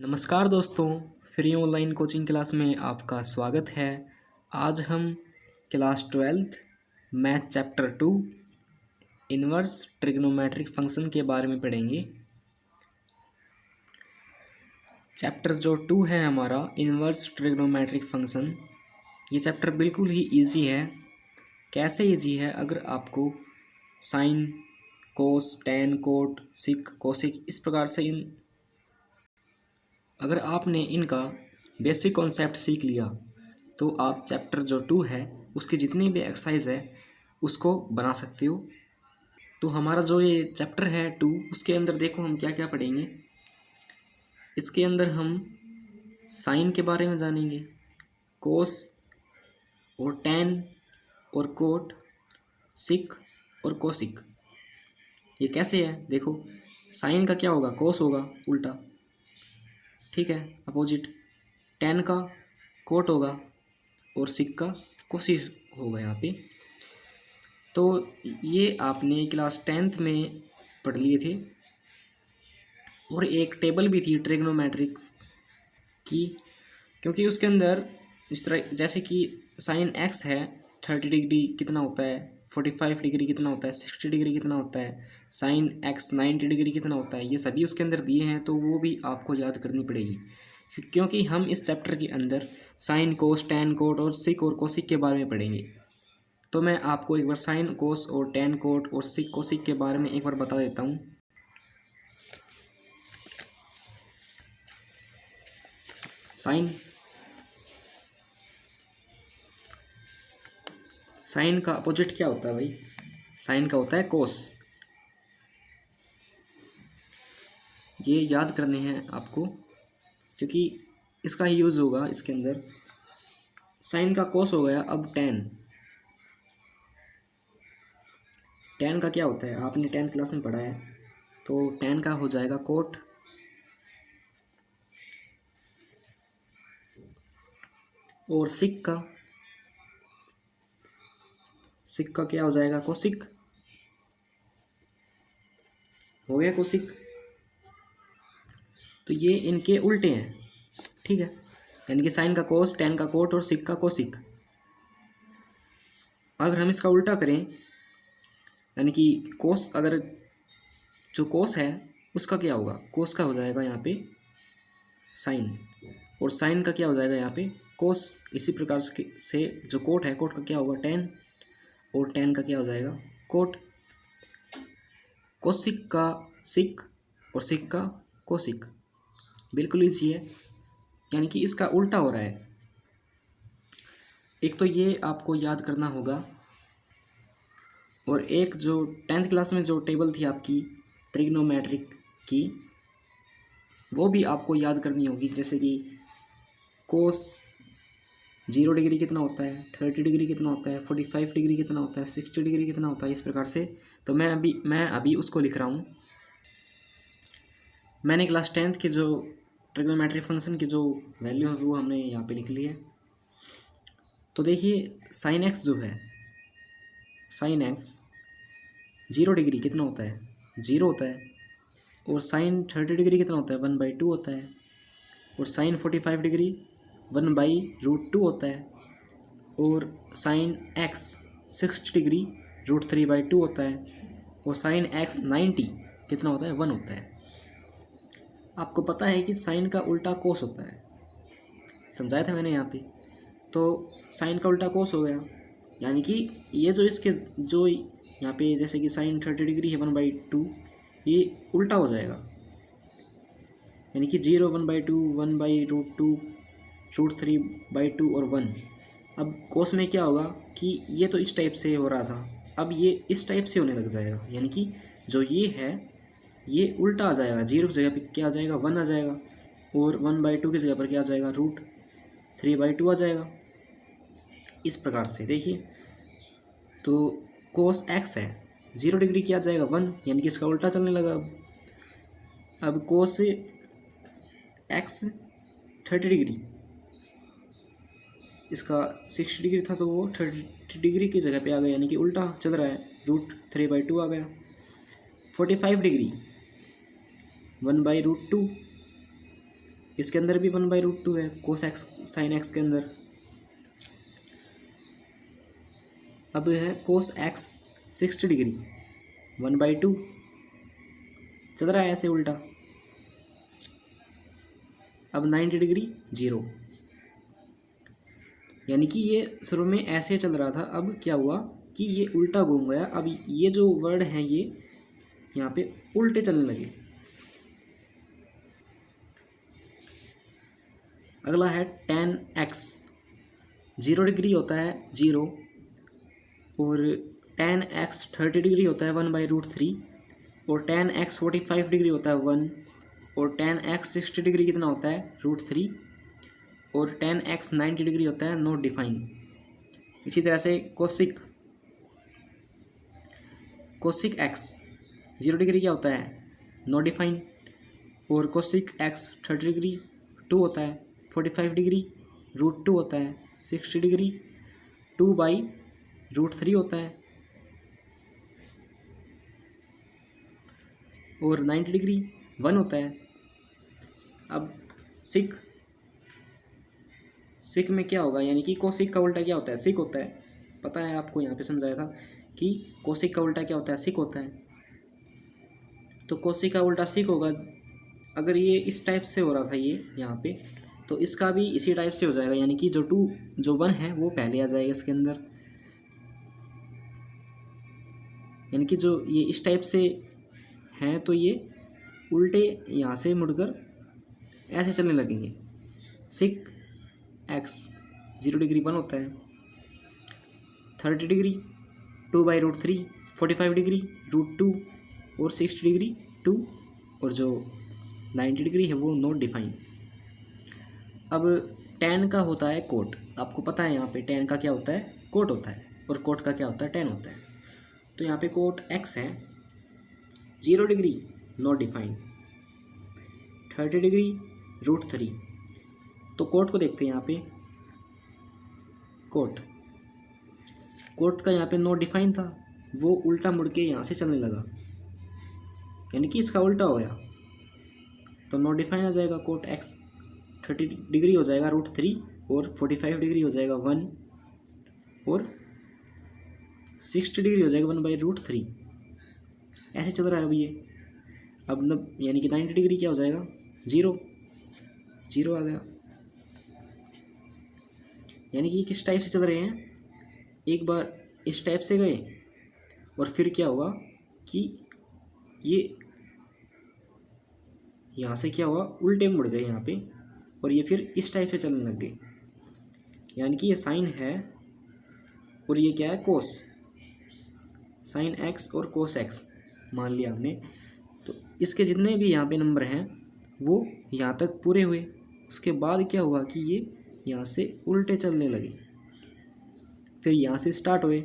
नमस्कार दोस्तों, free online coaching class में आपका स्वागत है। आज हम class 12th math chapter 2 inverse trigonometric function के बारे में पढ़ेंगे। चैप्टर जो 2 है हमारा इन्वर्स ट्रिग्नोमेट्रिक फंक्शन, ये चैप्टर बिल्कुल ही इजी है। कैसे इजी है? अगर आपको साइन, कोस, टैन, कोट, सिक, कोसिक इस प्रकार से अगर आपने इनका बेसिक कॉन्सेप्ट सीख लिया तो आप चैप्टर जो 2 है उसकी जितनी भी एक्सरसाइज है उसको बना सकते हो। तो हमारा जो ये चैप्टर है 2 उसके अंदर देखो हम क्या क्या पढ़ेंगे। इसके अंदर हम साइन के बारे में जानेंगे, कोस और टैन और कोट, सिक और कोसिक। ये कैसे है देखो, साइन का क्या होगा? कोस होगा उल्टा, ठीक है, अपोजिट। टैन का कोट होगा और सिक का कोसिक होगा यहाँ पे। तो ये आपने क्लास 10th में पढ़ लिए थे। और एक टेबल भी थी ट्रिग्नोमेट्रिक की, क्योंकि उसके अंदर इस तरह जैसे कि साइन एक्स है 30 डिग्री कितना होता है, 45 डिग्री कितना होता है, 60 डिग्री कितना होता है, साइन एक्स 90 डिग्री कितना होता है, ये सभी उसके अंदर दिए हैं। तो वो भी आपको याद करनी पड़ेगी, क्योंकि हम इस चैप्टर के अंदर साइन, कोस, टैन, कोट और सिक और कोसिक के बारे में पढ़ेंगे। तो मैं आपको एक बार साइन, कोस और टैन, कोट और सिक, कोसिक के बारे में एक बार बता देता हूँ। साइन का अपोजिट क्या होता है भाई? साइन का होता है कोस। ये याद करने हैं आपको, क्योंकि इसका ही यूज़ होगा इसके अंदर। साइन का कोस हो गया। अब टैन, टैन का क्या होता है? आपने 10th क्लास में पढ़ा है। तो टैन का हो जाएगा कोट। और सिक का क्या हो जाएगा? कोसिक। हो गया कोसिक। तो ये इनके उल्टे हैं, ठीक है, यानी कि साइन का कोस, टैन का कोट और सिक का कोसिक। अगर हम इसका उल्टा करें, यानी कि कोस, अगर जो कोस है उसका क्या होगा? कोस का हो जाएगा यहाँ पे साइन, और साइन का क्या हो जाएगा यहाँ पे? कोस। इसी प्रकार से जो कोट है, कोट का क्या होगा? टैन, और टैन का क्या हो जाएगा? कोट। कोसिक का सिक और सिक का कोसिक। बिल्कुल इजी है, यानी कि इसका उल्टा हो रहा है। एक तो ये आपको याद करना होगा, और एक जो 10th क्लास में जो टेबल थी आपकी ट्रिग्नोमेट्रिक की, वो भी आपको याद करनी होगी। जैसे कि कोस 0 डिग्री कितना होता है, 30 डिग्री कितना होता है, 45 डिग्री कितना होता है, 60 डिग्री कितना होता है, इस प्रकार से। तो मैं अभी उसको लिख रहा हूँ। मैंने क्लास 10th के जो ट्रिग्नोमेट्रिक फंक्शन की जो वैल्यू है वो हमने यहाँ पे लिख ली है। तो देखिए, साइन एक्स जो है, साइन एक्स 0 डिग्री कितना होता है? 0 होता है। और साइन 30 डिग्री कितना होता है? 1/2 होता है। और साइन 45 डिग्री 1/√2 होता है। और साइन एक्स 60 डिग्री √3/2 होता है। और साइन एक्स 90 कितना होता है? 1 होता है। आपको पता है कि साइन का उल्टा कोस होता है, समझाया था मैंने यहाँ पे। तो साइन का उल्टा कोस हो गया, यानी कि ये जो इसके जो यहाँ पे जैसे कि साइन 30 डिग्री है 1/2, ये उल्टा हो जाएगा, यानी कि 0, 1/2, 1/√2, √3/2 और 1। अब कोस में क्या होगा कि ये तो इस टाइप से हो रहा था, अब ये इस टाइप से होने लग जाएगा, यानी कि जो ये है ये उल्टा आ जाएगा। 0 की जगह पे क्या आ जाएगा? 1 आ जाएगा। और 1/2 की जगह पर क्या आ जाएगा? √3/2 आ जाएगा। इस प्रकार से देखिए, तो कोस एक्स है 0 डिग्री क्या आ जाएगा? 1, यानी कि इसका उल्टा चलने लगा। अब कोस एक्स 30 डिग्री, इसका 60 डिग्री था तो वो 30 डिग्री की जगह पे आ गया, यानी कि उल्टा चल रहा है, √3/2 आ गया। 45 डिग्री 1/√2, इसके अंदर भी 1/√2 है कोस एक्स साइन एक्स के अंदर। अब है कोस एक्स 60 डिग्री 1/2 चल रहा है ऐसे उल्टा। अब 90 डिग्री 0, यानी कि ये शुरू में ऐसे चल रहा था, अब क्या हुआ कि ये उल्टा घूम गया। अब ये जो वर्ड हैं ये यहाँ पे उल्टे चलने लगे। अगला है tan x 0 डिग्री होता है 0, और tan x 30 डिग्री होता है 1/√3, और tan x 45 डिग्री होता है 1, और tan x 60 डिग्री कितना होता है √3, और tan x 90 डिग्री होता है नॉट डिफाइन। इसी तरह से कोसिक x 0 डिग्री क्या होता है नॉट डिफाइन, और कोसिक x 30 डिग्री 2 होता है, 45 डिग्री √2 होता है, 60 डिग्री 2/√3 होता है, और 90 डिग्री 1 होता है। अब सिक में क्या होगा, यानी कि कोसिक का उल्टा क्या होता है सिक होता है। पता है आपको, यहाँ पे समझाया था कि कोसिक का उल्टा क्या होता है सिक होता है। तो कोसिक का उल्टा सिक होगा। अगर ये इस टाइप से हो रहा था ये यहाँ पे, तो इसका भी इसी टाइप से हो जाएगा, यानी कि जो 1 है वो पहले आ जाएगा इसके अंदर। यानी कि जो ये इस टाइप से हैं तो ये उल्टे यहाँ से मुड़कर ऐसे चलने लगेंगे। सिक x 0 डिग्री 1 होता है, 30 डिग्री 2/√3, 45 डिग्री √2, और 60 डिग्री 2, और जो 90 डिग्री है वो नॉट डिफाइन। अब tan का होता है कोट, आपको पता है यहाँ पे tan का क्या होता है कोट होता है, और कोट का क्या होता है tan होता है। तो यहाँ पे कोट x है 0 डिग्री नॉट डिफाइन, 30 डिग्री √3। तो कोट को देखते हैं यहाँ पे, कोट का यहाँ पे नॉट डिफाइन था, वो उल्टा मुड़ के यहाँ से चलने लगा, यानी कि इसका उल्टा हो गया, तो नॉट डिफाइन आ जाएगा। कोट x 30 डिग्री हो जाएगा √3, और 45 डिग्री हो जाएगा 1, और 60 डिग्री हो जाएगा 1/√3। ऐसे चल रहा है अब ये। अब यानी कि 90 डिग्री क्या हो जाएगा 0 आ गया। यानी कि किस टाइप से चल रहे हैं, एक बार इस टाइप से गए, और फिर क्या होगा कि ये यहाँ से क्या हुआ उल्टे मुड़ गए यहाँ पे, और ये फिर इस टाइप से चलने लग गए। यानी कि ये साइन है और ये क्या है कोस, साइन x और कोस x मान लिया हमने। तो इसके जितने भी यहाँ पे नंबर हैं वो यहाँ तक पूरे हुए। उसके बाद क्या हुआ कि ये यहाँ से उल्टे चलने लगे, फिर यहाँ से स्टार्ट हुए,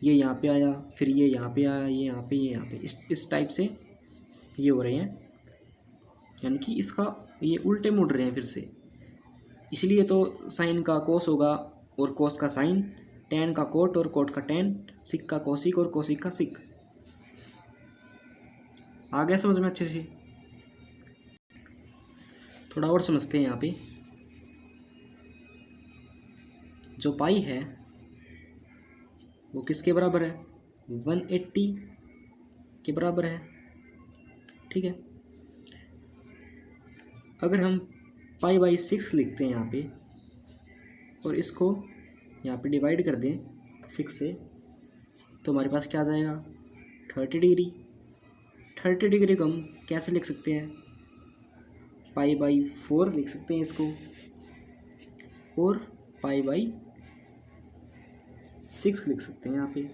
ये यहाँ पे आया, फिर ये यहाँ पे आया, ये यहाँ पे, ये यहाँ पे, इस टाइप से ये हो रहे हैं। यानी कि इसका ये उल्टे मुड़ रहे हैं फिर से। इसलिए तो साइन का कोस होगा और कोस का साइन, टैन का कोट और कोट का टैन, सिक का कोसिक और कोसिक का सिक। आ गया समझ में अच्छे से? थोड़ा और समझते हैं यहाँ पे। जो पाई है वो किसके बराबर है 180 के बराबर है, ठीक है। अगर हम π/6 लिखते हैं यहाँ पे, और इसको यहाँ पे डिवाइड कर दें 6 से, तो हमारे पास क्या आ जाएगा 30 डिग्री। 30 डिग्री को हम कैसे लिख सकते हैं π/4 लिख सकते हैं इसको, और π/6 लिख सकते हैं यहाँ पे।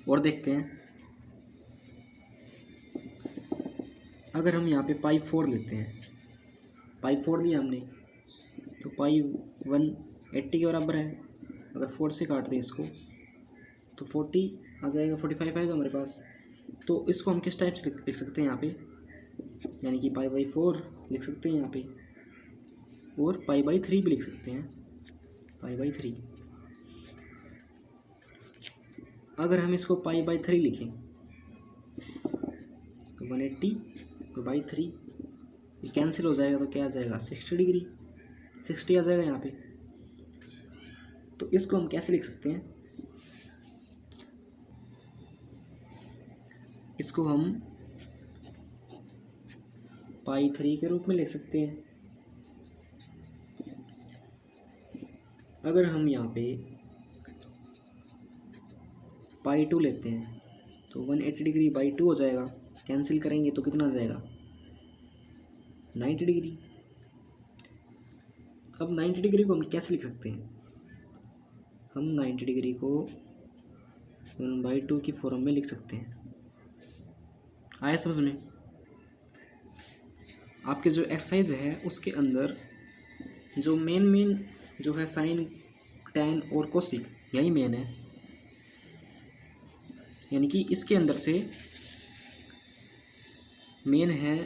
और देखते हैं, अगर हम यहाँ पे π/4 लेते हैं, π/4 लिया हमने, तो π/180 के बराबर है। अगर 4 से काट दें इसको तो 40 आ जाएगा, 45 आएगा हमारे पास। तो इसको हम किस टाइप से लिख सकते हैं यहाँ पे, यानी कि π/4 लिख सकते हैं यहाँ पे, और π/3 भी लिख सकते हैं, π/3। अगर हम इसको π/3 लिखें 180 और बाई 3, ये कैंसिल हो जाएगा तो क्या आ जाएगा 60 डिग्री, 60 आ जाएगा यहाँ पे। तो इसको हम कैसे लिख सकते हैं, इसको हम पाई 3 के रूप में लिख सकते हैं। अगर हम यहाँ पे पाई 2 लेते हैं तो 180 डिग्री बाई 2 हो जाएगा, कैंसिल करेंगे तो कितना आ जाएगा 90 डिग्री। अब 90 डिग्री को हम कैसे लिख सकते हैं, हम 90 डिग्री को 1/2 की फॉर्म में लिख सकते हैं। आया समझ में? आपके जो एक्सरसाइज है उसके अंदर जो मेन जो है साइन, टैन और कोसिक, यही मेन है। यानी कि इसके अंदर से मेन है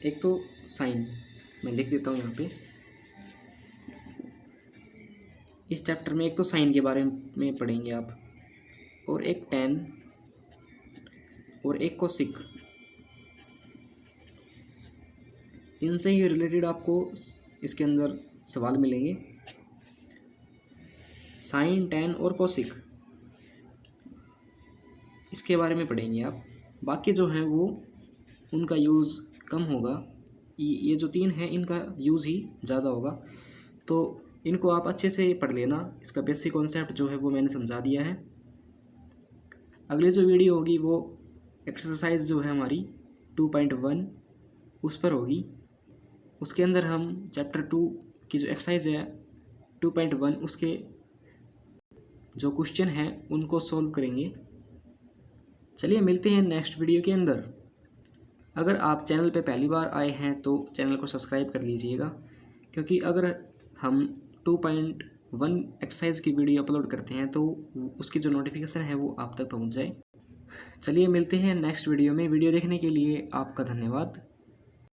एक तो साइन, मैं लिख देता हूँ यहाँ पे। इस चैप्टर में एक तो साइन के बारे में पढ़ेंगे आप, और एक टैन और एक कोसिक। इनसे ही रिलेटेड आपको इसके अंदर सवाल मिलेंगे, साइन, टैन और कोसिक, इसके बारे में पढ़ेंगे आप। बाकी जो हैं वो उनका यूज़ कम होगा, ये जो 3 हैं इनका यूज़ ही ज़्यादा होगा। तो इनको आप अच्छे से पढ़ लेना। इसका बेसिक कॉन्सेप्ट जो है वो मैंने समझा दिया है। अगली जो वीडियो होगी वो एक्सरसाइज जो है हमारी 2.1 उस पर होगी। उसके अंदर हम चैप्टर 2 की जो एक्सरसाइज है 2.1 उसके जो क्वेश्चन हैं उनको सॉल्व करेंगे। चलिए मिलते हैं नेक्स्ट वीडियो के अंदर। अगर आप चैनल पे पहली बार आए हैं तो चैनल को सब्सक्राइब कर लीजिएगा, क्योंकि अगर हम 2.1 एक्सरसाइज की वीडियो अपलोड करते हैं तो उसकी जो नोटिफिकेशन है वो आप तक पहुंच जाए। चलिए मिलते हैं नेक्स्ट वीडियो में। वीडियो देखने के लिए आपका धन्यवाद।